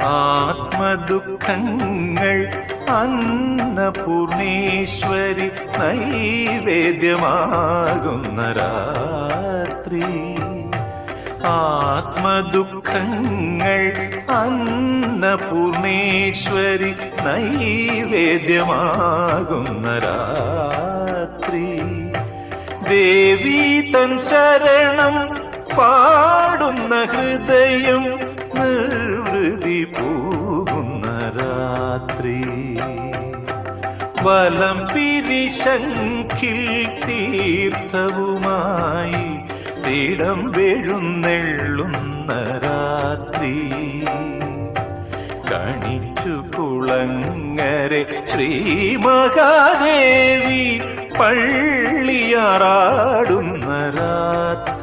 ആത്മദുഃഖങ്ങൾ അന്നപൂർണേശ്വരി നൈവേദ്യമാകുന്ന രാത്രി. ആത്മദുഃഖങ്ങൾ അന്നപൂർണേശ്വരി നൈവേദ്യമാകുന്ന രാത്രി. ദേവി തൻ ശരണം പാടുന്ന ഹൃദയം നിർവൃതി പോകുന്ന രാത്രി. വലം പിരിശങ്കിൽ തീർത്ഥവുമായി തിടം വെഴുന്നെള്ളുന്ന രാത്രി. കണിച്ചു കുളങ്ങരെ ശ്രീ മഹാദേവി പള്ളിയാറാടുന്ന രാത്രി.